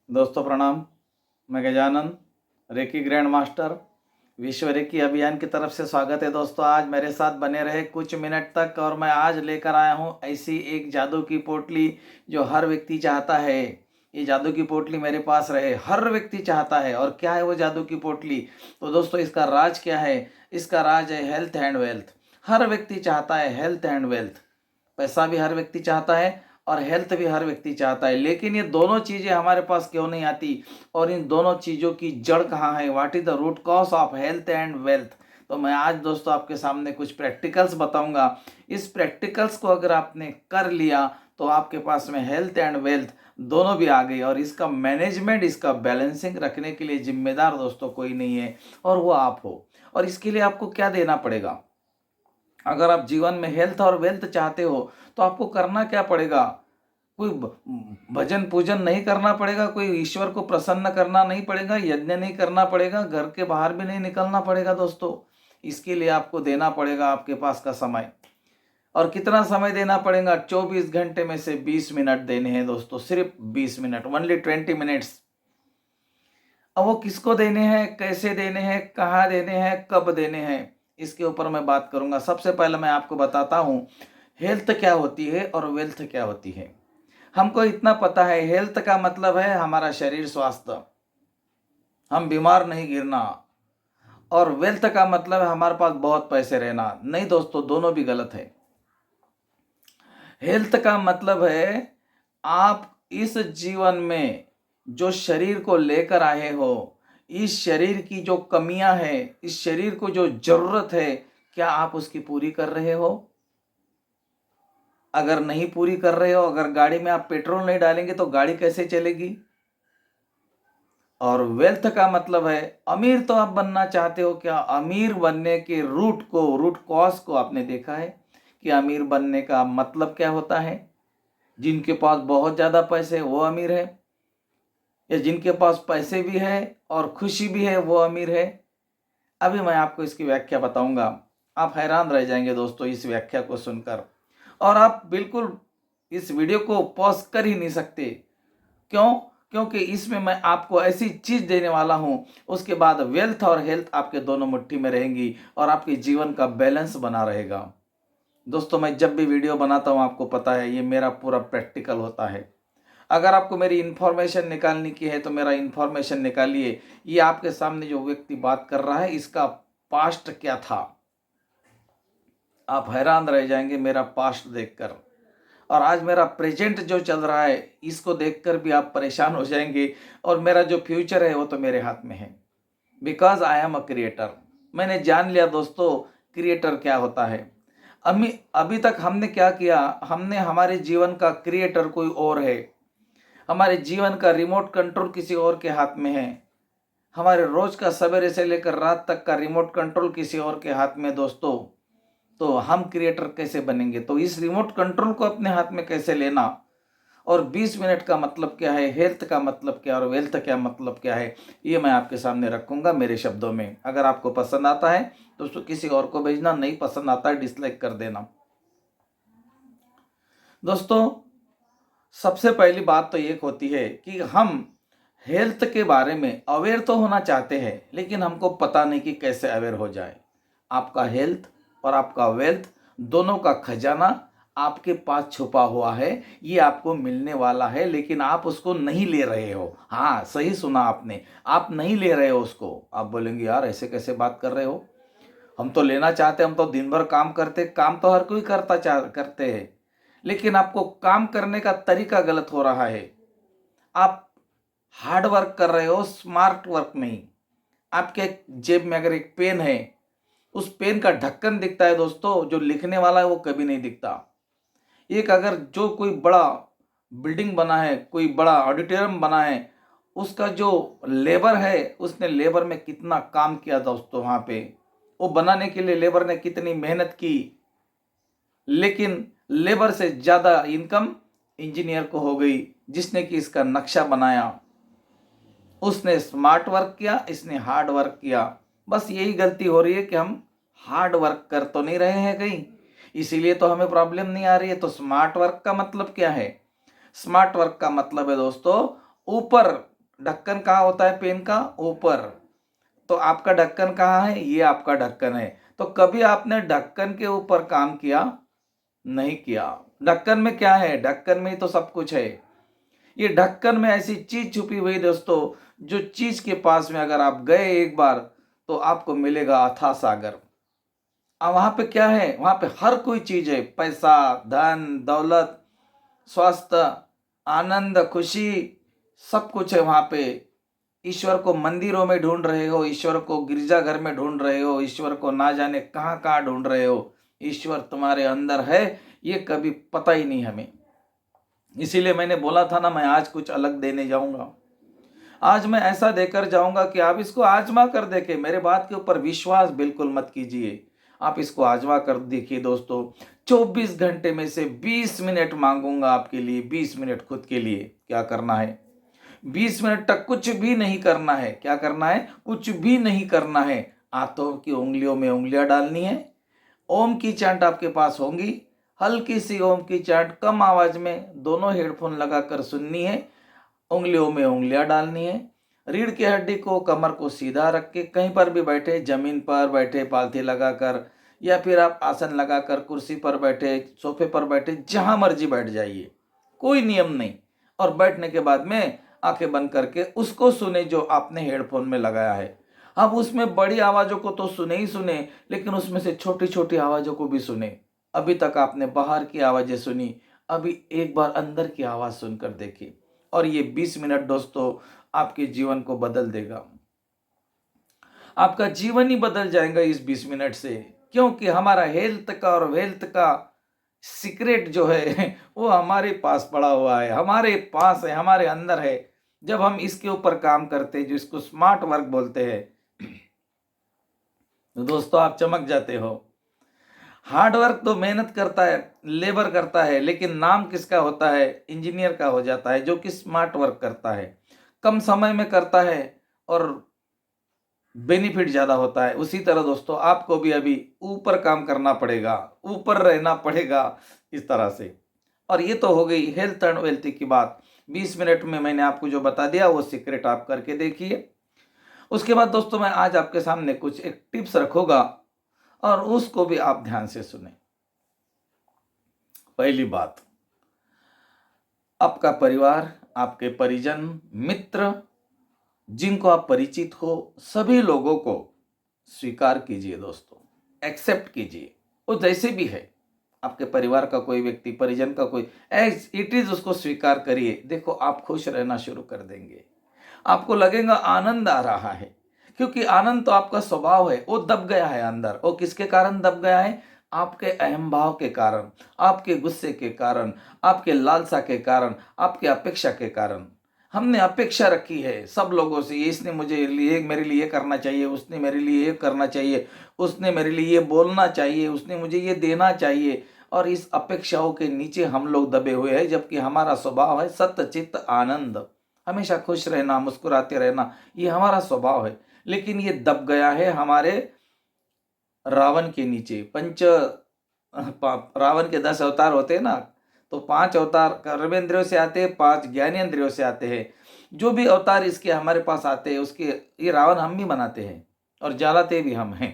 दोस्तों प्रणाम। मैं गजानन, रेकी ग्रैंड मास्टर, विश्व रेकी अभियान की तरफ से स्वागत है। दोस्तों आज मेरे साथ बने रहे कुछ मिनट तक। और मैं आज लेकर आया हूँ ऐसी एक जादू की पोटली जो हर व्यक्ति चाहता है। ये जादू की पोटली मेरे पास रहे, हर व्यक्ति चाहता है। और क्या है वो जादू की पोटली? तो दोस्तों इसका राज क्या है? इसका राज है हेल्थ एंड वेल्थ। हर व्यक्ति चाहता है हेल्थ एंड वेल्थ। पैसा भी हर व्यक्ति चाहता है और हेल्थ भी हर व्यक्ति चाहता है, लेकिन ये दोनों चीज़ें हमारे पास क्यों नहीं आती? और इन दोनों चीज़ों की जड़ कहाँ है? What is the root cause of health and wealth? तो मैं आज दोस्तों आपके सामने कुछ प्रैक्टिकल्स बताऊंगा। इस प्रैक्टिकल्स को अगर आपने कर लिया तो आपके पास में हेल्थ एंड वेल्थ दोनों भी आ गई। और इसका मैनेजमेंट, इसका बैलेंसिंग रखने के लिए जिम्मेदार दोस्तों कोई नहीं है, और वो आप हो। और इसके लिए आपको क्या देना पड़ेगा? अगर आप जीवन में हेल्थ और वेल्थ चाहते हो तो आपको करना क्या पड़ेगा? कोई भजन पूजन नहीं करना पड़ेगा, कोई ईश्वर को प्रसन्न करना नहीं पड़ेगा, यज्ञ नहीं करना पड़ेगा, घर के बाहर भी नहीं निकलना पड़ेगा दोस्तों। इसके लिए आपको देना पड़ेगा आपके पास का समय। और कितना समय देना पड़ेगा? 24 घंटे में से 20 मिनट देने हैं दोस्तों, सिर्फ 20 मिनट, ओनली 20 मिनट्स। अब वो किसको देने हैं, कैसे देने हैं, कहाँ देने हैं, कब देने हैं, इसके ऊपर मैं बात करूंगा। सबसे पहले मैं आपको बताता हूँ हेल्थ क्या होती है और वेल्थ क्या होती है। हमको इतना पता है, हेल्थ का मतलब है हमारा शरीर स्वास्थ्य, हम बीमार नहीं गिरना। और वेल्थ का मतलब है हमारे पास बहुत पैसे रहना। नहीं दोस्तों, दोनों भी गलत है। हेल्थ का मतलब है आप इस जीवन में जो शरीर को लेकर आए हो, इस शरीर की जो कमियां हैं, इस शरीर को जो जरूरत है, क्या आप उसकी पूरी कर रहे हो? अगर नहीं पूरी कर रहे हो, अगर गाड़ी में आप पेट्रोल नहीं डालेंगे तो गाड़ी कैसे चलेगी? और वेल्थ का मतलब है अमीर तो आप बनना चाहते हो। क्या अमीर बनने के रूट कॉज को आपने देखा है कि अमीर बनने का मतलब क्या होता है? जिनके पास बहुत ज़्यादा पैसे वो अमीर है, या जिनके पास पैसे भी है और खुशी भी है वो अमीर है? अभी मैं आपको इसकी व्याख्या बताऊंगा। आप हैरान रह जाएंगे दोस्तों इस व्याख्या को सुनकर। और आप बिल्कुल इस वीडियो को पॉज कर ही नहीं सकते। क्यों? क्योंकि इसमें मैं आपको ऐसी चीज देने वाला हूं, उसके बाद वेल्थ और हेल्थ आपके दोनों मुट्ठी में रहेंगी और आपके जीवन का बैलेंस बना रहेगा। दोस्तों मैं जब भी वीडियो बनाता हूं, आपको पता है ये मेरा पूरा प्रैक्टिकल होता है। अगर आपको मेरी इन्फॉर्मेशन निकालनी की है तो मेरा इन्फॉर्मेशन निकालिए। ये आपके सामने जो व्यक्ति बात कर रहा है, इसका पास्ट क्या था? आप हैरान रह जाएंगे मेरा पास्ट देखकर। और आज मेरा प्रेजेंट जो चल रहा है, इसको देखकर भी आप परेशान हो जाएंगे। और मेरा जो फ्यूचर है वो तो मेरे हाथ में है, because I am a creator. मैंने जान लिया दोस्तों क्रिएटर क्या होता है। अभी तक हमने क्या किया? हमने हमारे जीवन का क्रिएटर कोई और है, हमारे जीवन का रिमोट कंट्रोल किसी और के हाथ में है, हमारे रोज का सवेरे से लेकर रात तक का रिमोट कंट्रोल किसी और के हाथ में दोस्तों। तो हम क्रिएटर कैसे बनेंगे? तो इस रिमोट कंट्रोल को अपने हाथ में कैसे लेना? और 20 मिनट का मतलब क्या है, हेल्थ का मतलब क्या और वेल्थ क्या मतलब क्या है, ये मैं आपके सामने रखूंगा मेरे शब्दों में। अगर आपको पसंद आता है तो उसको किसी और को भेजना, नहीं पसंद आता है डिसलाइक कर देना। दोस्तों सबसे पहली बात तो एक होती है कि हम हेल्थ के बारे में अवेयर तो होना चाहते हैं, लेकिन हमको पता नहीं कि कैसे अवेयर हो जाए। आपका हेल्थ और आपका वेल्थ दोनों का खजाना आपके पास छुपा हुआ है, ये आपको मिलने वाला है, लेकिन आप उसको नहीं ले रहे हो। हाँ सही सुना आपने, आप नहीं ले रहे हो उसको। आप बोलेंगे यार ऐसे कैसे बात कर रहे हो, हम तो लेना चाहते, हम तो दिन भर काम करते, काम तो हर कोई करते हैं, लेकिन आपको काम करने का तरीका गलत हो रहा है। आप हार्ड वर्क कर रहे हो, स्मार्ट वर्क नहीं। आपके जेब में अगर एक पेन है, उस पेन का ढक्कन दिखता है दोस्तों, जो लिखने वाला है वो कभी नहीं दिखता। एक अगर जो कोई बड़ा बिल्डिंग बना है, कोई बड़ा ऑडिटोरियम बना है, उसका जो लेबर है, उसने लेबर में कितना काम किया दोस्तों, वहाँ पे वो बनाने के लिए लेबर ने कितनी मेहनत की, लेकिन लेबर से ज़्यादा इनकम इंजीनियर को हो गई, जिसने कि इसका नक्शा बनाया। उसने स्मार्ट वर्क किया, इसने हार्ड वर्क किया। बस यही गलती हो रही है कि हम हार्ड वर्क कर तो नहीं रहे हैं कहीं, इसीलिए तो हमें प्रॉब्लम नहीं आ रही है। तो स्मार्ट वर्क का मतलब क्या है? स्मार्ट वर्क का मतलब है दोस्तों ऊपर ढक्कन कहाँ होता है पेन का? ऊपर। तो आपका ढक्कन कहाँ है? ये आपका ढक्कन है। तो कभी आपने ढक्कन के ऊपर काम किया? नहीं किया। ढक्कन में क्या है? ढक्कन में ही तो सब कुछ है। ये ढक्कन में ऐसी चीज छुपी हुई दोस्तों, जो चीज के पास में अगर आप गए एक बार तो आपको मिलेगा अथाह सागर। अब वहां पे क्या है? वहां पे हर कोई चीज है, पैसा, धन, दौलत, स्वास्थ्य, आनंद, खुशी, सब कुछ है वहां पे। ईश्वर को मंदिरों में ढूंढ रहे हो, ईश्वर को गिरजाघर में ढूंढ रहे हो, ईश्वर को ना जाने कहाँ कहाँ ढूंढ रहे हो। ईश्वर तुम्हारे अंदर है, ये कभी पता ही नहीं हमें। इसीलिए मैंने बोला था ना, मैं आज कुछ अलग देने जाऊंगा। आज मैं ऐसा देकर जाऊंगा कि आप इसको आजमा कर देखें। मेरे बात के ऊपर विश्वास बिल्कुल मत कीजिए, आप इसको आजमा कर देखिए दोस्तों। 24 घंटे में से 20 मिनट मांगूंगा आपके लिए, 20 मिनट खुद के लिए। क्या करना है? 20 मिनट तक कुछ भी नहीं करना है। क्या करना है? कुछ भी नहीं करना है। हाथों की उंगलियों में उंगलियां डालनी है। ओम की चांट आपके पास होंगी, हल्की सी ओम की चांट कम आवाज में दोनों हेडफोन लगाकर सुननी है। उंगलियों में उंगलियां डालनी है। रीढ़ की हड्डी को, कमर को सीधा रख के कहीं पर भी बैठे, जमीन पर बैठे पालथी लगाकर, या फिर आप आसन लगाकर कुर्सी पर बैठे, सोफे पर बैठे, जहां मर्जी बैठ जाइए, कोई नियम नहीं। और बैठने के बाद में आंखें बंद करके उसको सुने जो आपने हेडफोन में लगाया है। अब उसमें बड़ी आवाजों को तो सुने ही सुने, लेकिन उसमें से छोटी छोटी आवाजों को भी सुने। अभी तक आपने बाहर की आवाजें सुनी, अभी एक बार अंदर की आवाज सुनकर देखिए। और ये 20 मिनट दोस्तों आपके जीवन को बदल देगा। आपका जीवन ही बदल जाएगा इस 20 मिनट से। क्योंकि हमारा हेल्थ का और वेल्थ का सीक्रेट जो है वो हमारे पास पड़ा हुआ है, हमारे पास है, हमारे अंदर है। जब हम इसके ऊपर काम करते हैं, जिसको स्मार्ट वर्क बोलते हैं, तो दोस्तों आप चमक जाते हो। हार्ड वर्क तो मेहनत करता है, लेबर करता है, लेकिन नाम किसका होता है? इंजीनियर का हो जाता है, जो कि स्मार्ट वर्क करता है, कम समय में करता है और बेनिफिट ज्यादा होता है। उसी तरह दोस्तों आपको भी अभी ऊपर काम करना पड़ेगा, ऊपर रहना पड़ेगा, इस तरह से। और ये तो हो गई हेल्थ एंड वेल्थ की बात। 20 मिनट में मैंने आपको जो बता दिया वो सीक्रेट आप करके देखिए। उसके बाद दोस्तों मैं आज आपके सामने कुछ एक टिप्स रखूंगा और उसको भी आप ध्यान से सुने। पहली बात, आपका परिवार, आपके परिजन, मित्र, जिनको आप परिचित हो, सभी लोगों को स्वीकार कीजिए दोस्तों, एक्सेप्ट कीजिए। वो जैसे भी है, आपके परिवार का कोई व्यक्ति, परिजन का कोई, एज इट इज उसको स्वीकार करिए। देखो आप खुश रहना शुरू कर देंगे, आपको लगेगा आनंद आ रहा है। क्योंकि आनंद तो आपका स्वभाव है, वो दब गया है अंदर। वो किसके कारण दब गया है? आपके अहम भाव के कारण, आपके गुस्से के कारण, आपके लालसा के कारण, आपके अपेक्षा के कारण। हमने अपेक्षा रखी है सब लोगों से, इसने मुझे लिए मेरे लिए करना चाहिए, उसने मेरे लिए ये करना चाहिए, उसने मेरे लिए ये बोलना चाहिए, उसने मुझे ये देना चाहिए। और इस अपेक्षाओं के नीचे हम लोग दबे हुए हैं, जबकि हमारा स्वभाव है सत्य चित्त आनंद, हमेशा खुश रहना, मुस्कुराते रहना, ये हमारा स्वभाव है। लेकिन ये दब गया है हमारे रावण के नीचे। रावण के 10 अवतार होते हैं ना, तो 5 अवतार कर्मेंद्रियों से आते हैं, 5 ज्ञानेंद्रियों से आते हैं। जो भी अवतार इसके हमारे पास आते हैं, उसके ये रावण हम भी बनाते हैं और जलाते भी हम हैं।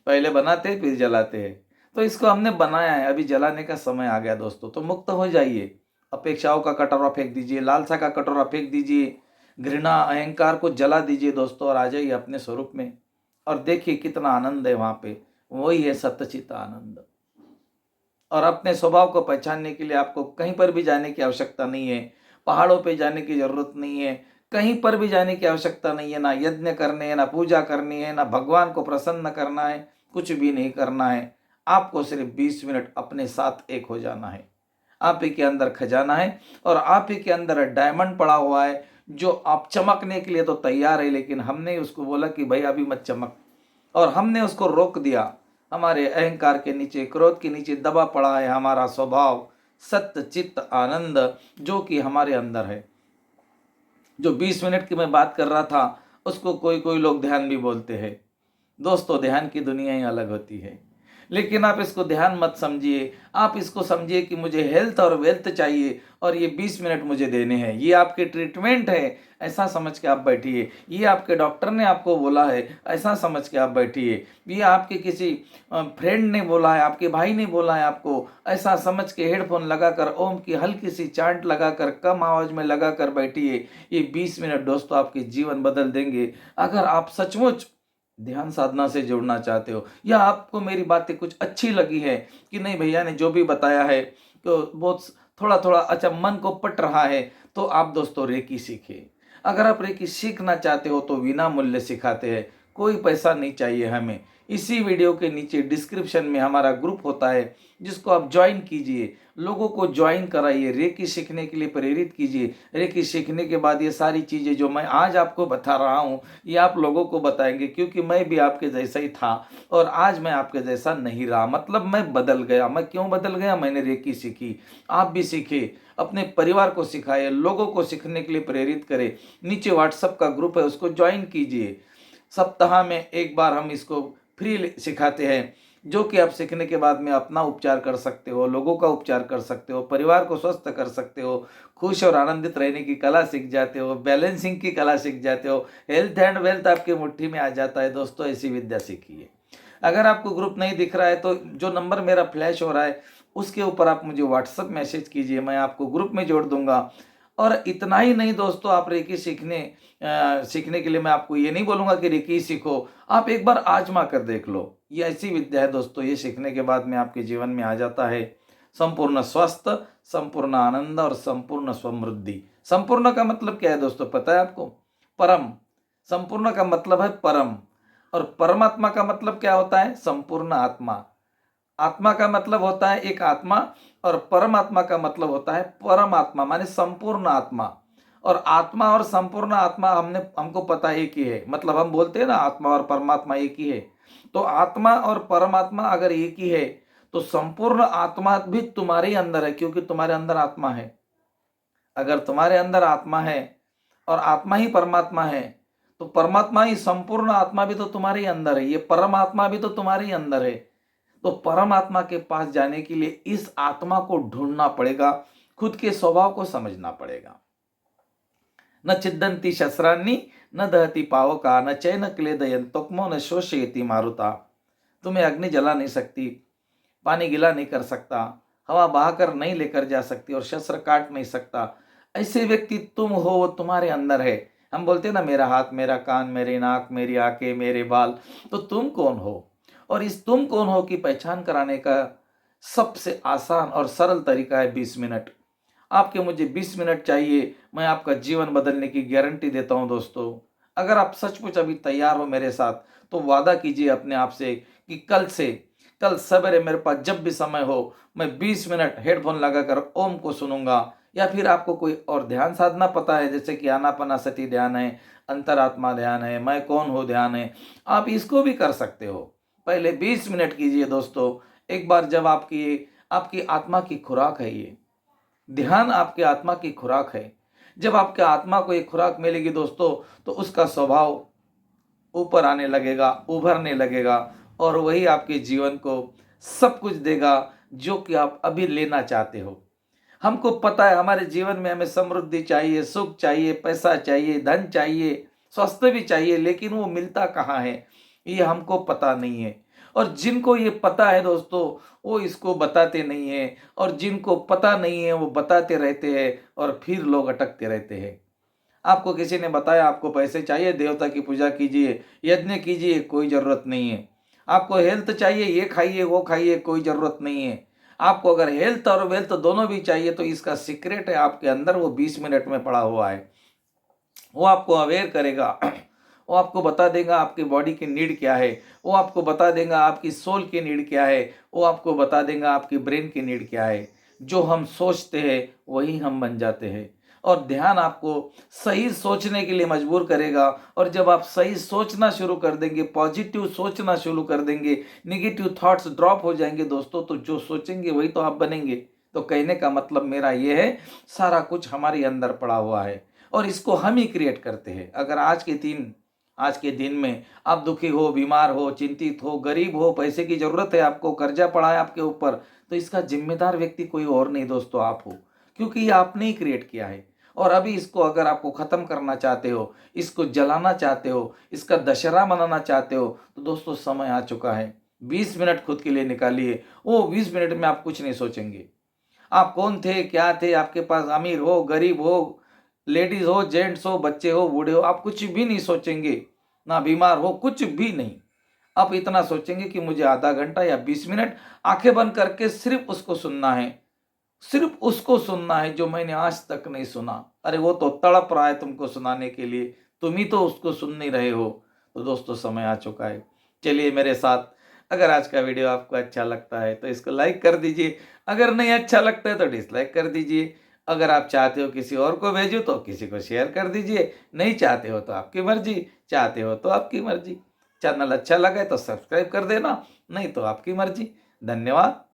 पहले बनाते हैं फिर जलाते हैं। तो इसको हमने बनाया है, अभी जलाने का समय आ गया दोस्तों। तो मुक्त हो जाइए, अपेक्षाओं का कटोरा फेंक दीजिए, लालसा का कटोरा फेंक दीजिए, घृणा अहंकार को जला दीजिए दोस्तों, और आ जाइए अपने स्वरूप में। और देखिए कितना आनंद है वहां पे, वही है सत्यचित आनंद। और अपने स्वभाव को पहचानने के लिए आपको कहीं पर भी जाने की आवश्यकता नहीं है, पहाड़ों पे जाने की जरूरत नहीं है, कहीं पर भी जाने की आवश्यकता नहीं है। ना यज्ञ करने हैं, ना पूजा करनी है, ना भगवान को प्रसन्न करना है, कुछ भी नहीं करना है। आपको सिर्फ 20 मिनट अपने साथ एक हो जाना है। आप ही के अंदर खजाना है और आप ही के अंदर डायमंड पड़ा हुआ है, जो आप चमकने के लिए तो तैयार है, लेकिन हमने उसको बोला कि भाई अभी मत चमक, और हमने उसको रोक दिया। हमारे अहंकार के नीचे, क्रोध के नीचे दबा पड़ा है हमारा स्वभाव सत्य चित्त आनंद, जो कि हमारे अंदर है। जो 20 मिनट की मैं बात कर रहा था, उसको कोई कोई लोग ध्यान भी बोलते हैं। दोस्तों ध्यान की दुनिया ही अलग होती है। लेकिन आप इसको ध्यान मत समझिए, आप इसको समझिए कि मुझे हेल्थ और वेल्थ चाहिए और ये 20 मिनट मुझे देने हैं, ये आपके ट्रीटमेंट है, ऐसा समझ के आप बैठिए। ये आपके डॉक्टर ने आपको बोला है, ऐसा समझ के आप बैठिए। ये आपके किसी फ्रेंड ने बोला है, आपके भाई ने बोला है आपको, ऐसा समझ के हेडफोन लगाकर ओम की हल्की सी चांट लगाकर कम आवाज में लगाकर बैठिए। ये 20 मिनट दोस्तों आपके जीवन बदल देंगे। अगर आप सचमुच ध्यान साधना से जुड़ना चाहते हो या आपको मेरी बातें कुछ अच्छी लगी है कि नहीं भैया ने जो भी बताया है तो बहुत थोड़ा थोड़ा अच्छा मन को पट रहा है, तो आप दोस्तों रेकी सीखिए। अगर आप रेकी सीखना चाहते हो तो बिना मूल्य सिखाते हैं, कोई पैसा नहीं चाहिए हमें। इसी वीडियो के नीचे डिस्क्रिप्शन में हमारा ग्रुप होता है जिसको आप ज्वाइन कीजिए, लोगों को ज्वाइन कराइए, रेकी सीखने के लिए प्रेरित कीजिए। रेकी सीखने के बाद ये सारी चीज़ें जो मैं आज आपको बता रहा हूँ ये आप लोगों को बताएंगे, क्योंकि मैं भी आपके जैसा ही था और आज मैं आपके जैसा नहीं रहा। मतलब मैं बदल गया। मैं क्यों बदल गया? मैंने रेकी सीखी। आप भी सीखे, अपने परिवार को सिखाए, लोगों को सीखने के लिए प्रेरित करें। नीचे व्हाट्सएप का ग्रुप है, उसको ज्वाइन कीजिए। सप्ताह में एक बार हम इसको फ्री सिखाते हैं, जो कि आप सीखने के बाद में अपना उपचार कर सकते हो, लोगों का उपचार कर सकते हो, परिवार को स्वस्थ कर सकते हो, खुश और आनंदित रहने की कला सीख जाते हो, बैलेंसिंग की कला सीख जाते हो, हेल्थ एंड वेल्थ आपकी मुट्ठी में आ जाता है। दोस्तों ऐसी विद्या सीखिए। अगर आपको ग्रुप नहीं दिख रहा है तो जो नंबर मेरा फ्लैश हो रहा है उसके ऊपर आप मुझे व्हाट्सएप मैसेज कीजिए, मैं आपको ग्रुप में जोड़ दूंगा। और इतना ही नहीं दोस्तों, आप रेकी सीखने के लिए मैं आपको ये नहीं बोलूँगा कि रेकी सीखो, आप एक बार आजमा कर देख लो। ये ऐसी विद्या है दोस्तों, ये सीखने के बाद में आपके जीवन में आ जाता है संपूर्ण स्वस्थ, संपूर्ण आनंद और संपूर्ण समृद्धि। संपूर्ण का मतलब क्या है दोस्तों, पता है आपको? परम। संपूर्ण का मतलब है परम, और परमात्मा का मतलब क्या होता है? संपूर्ण आत्मा। आत्मा का मतलब होता है एक आत्मा, और परमात्मा का मतलब होता है परमात्मा, माने संपूर्ण आत्मा। और आत्मा और संपूर्ण आत्मा हमको पता एक ही है, मतलब हम बोलते हैं ना आत्मा और परमात्मा एक ही है। तो आत्मा और परमात्मा अगर एक ही है तो संपूर्ण आत्मा भी तुम्हारे अंदर है, क्योंकि तुम्हारे अंदर आत्मा है। अगर तुम्हारे अंदर आत्मा है और आत्मा ही परमात्मा है तो परमात्मा ही संपूर्ण आत्मा भी तो तुम्हारे ही अंदर है, ये परमात्मा भी तो तुम्हारे ही अंदर है। तो परमात्मा के पास जाने के लिए इस आत्मा को ढूंढना पड़ेगा, खुद के स्वभाव को समझना पड़ेगा। न छिद्दंती शस्त्रान्नी न दहती पावका न चैन क्लेदयन तोक्मो न शोषयति मारुता। तुम्हें अग्नि जला नहीं सकती, पानी गिला नहीं कर सकता, हवा बहाकर नहीं लेकर जा सकती और शस्त्र काट नहीं सकता। ऐसे व्यक्ति तुम हो, वो तुम्हारे अंदर है। हम बोलते हैं ना मेरा हाथ, मेरा कान, मेरी नाक, मेरी आंखें, मेरे बाल, तो तुम कौन हो? और इस तुम कौन हो की पहचान कराने का सबसे आसान और सरल तरीका है 20 मिनट। आपके मुझे 20 मिनट चाहिए, मैं आपका जीवन बदलने की गारंटी देता हूं दोस्तों। अगर आप सचमुच अभी तैयार हो मेरे साथ तो वादा कीजिए अपने आप से कि कल सवेरे मेरे पास जब भी समय हो मैं 20 मिनट हेडफोन लगाकर ओम को सुनूंगा। या फिर आपको कोई और ध्यान साधना पता है, जैसे कि आनापानासति ध्यान है, अंतरात्मा ध्यान है, मैं कौन हूँ ध्यान है, आप इसको भी कर सकते हो। पहले 20 मिनट कीजिए दोस्तों। एक बार जब आपकी आत्मा की खुराक है ये ध्यान, आपके आत्मा की खुराक है। जब आपके आत्मा को एक खुराक मिलेगी दोस्तों तो उसका स्वभाव ऊपर आने लगेगा, उभरने लगेगा, और वही आपके जीवन को सब कुछ देगा जो कि आप अभी लेना चाहते हो। हमको पता है हमारे जीवन में हमें समृद्धि चाहिए, सुख चाहिए, पैसा चाहिए, धन चाहिए, स्वास्थ्य भी चाहिए, लेकिन वो मिलता कहाँ है ये हमको पता नहीं है। और जिनको ये पता है दोस्तों वो इसको बताते नहीं है, और जिनको पता नहीं है वो बताते रहते हैं, और फिर लोग अटकते रहते हैं। आपको किसी ने बताया आपको पैसे चाहिए, देवता की पूजा कीजिए, यज्ञ कीजिए, कोई जरूरत नहीं है। आपको हेल्थ चाहिए, ये खाइए वो खाइए, कोई जरूरत नहीं है। आपको अगर हेल्थ और वेल्थ दोनों भी चाहिए तो इसका सीक्रेट है आपके अंदर, वो 20 मिनट में पड़ा हुआ है। वो आपको अवेयर करेगा, वो आपको बता देगा आपकी बॉडी की नीड क्या है, वो आपको बता देगा आपकी सोल की नीड क्या है, वो आपको बता देगा आपकी ब्रेन की नीड क्या है। जो हम सोचते हैं वही हम बन जाते हैं। और ध्यान आपको सही सोचने के लिए मजबूर करेगा, और जब आप सही सोचना शुरू कर देंगे, पॉजिटिव सोचना शुरू कर देंगे, निगेटिव थॉट्स ड्रॉप हो जाएंगे दोस्तों, तो जो सोचेंगे वही तो आप बनेंगे। तो कहने का मतलब मेरा ये है, सारा कुछ हमारे अंदर पड़ा हुआ है और इसको हम ही क्रिएट करते हैं। अगर आज के दिन आज के दिन में आप दुखी हो, बीमार हो, चिंतित हो, गरीब हो, पैसे की ज़रूरत है आपको, कर्जा पड़ा है आपके ऊपर, तो इसका जिम्मेदार व्यक्ति कोई और नहीं दोस्तों, आप हो। क्योंकि ये आपने ही क्रिएट किया है। और अभी इसको अगर आपको ख़त्म करना चाहते हो, इसको जलाना चाहते हो, इसका दशहरा मनाना चाहते हो, तो दोस्तों समय आ चुका है। 20 मिनट खुद के लिए निकालिए। वो 20 मिनट में आप कुछ नहीं सोचेंगे। आप कौन थे, क्या थे, आपके पास अमीर हो, गरीब हो, लेडीज हो, जेंट्स हो, बच्चे हो, बूढ़े हो, आप कुछ भी नहीं सोचेंगे। ना बीमार हो, कुछ भी नहीं। आप इतना सोचेंगे कि मुझे आधा घंटा या 20 मिनट आंखें बंद करके सिर्फ उसको सुनना है। सिर्फ उसको सुनना है जो मैंने आज तक नहीं सुना। अरे वो तो तड़प रहा है तुमको सुनाने के लिए, तुम ही तो उसको सुन नहीं रहे हो। तो दोस्तों समय आ चुका है, चलिए मेरे साथ। अगर आज का वीडियो आपको अच्छा लगता है तो इसको लाइक कर दीजिए, अगर नहीं अच्छा लगता है तो डिसलाइक कर दीजिए। अगर आप चाहते हो किसी और को भेजूँ तो किसी को शेयर कर दीजिए, नहीं चाहते हो तो आपकी मर्जी, चाहते हो तो आपकी मर्जी। चैनल अच्छा लगे तो सब्सक्राइब कर देना, नहीं तो आपकी मर्जी। धन्यवाद।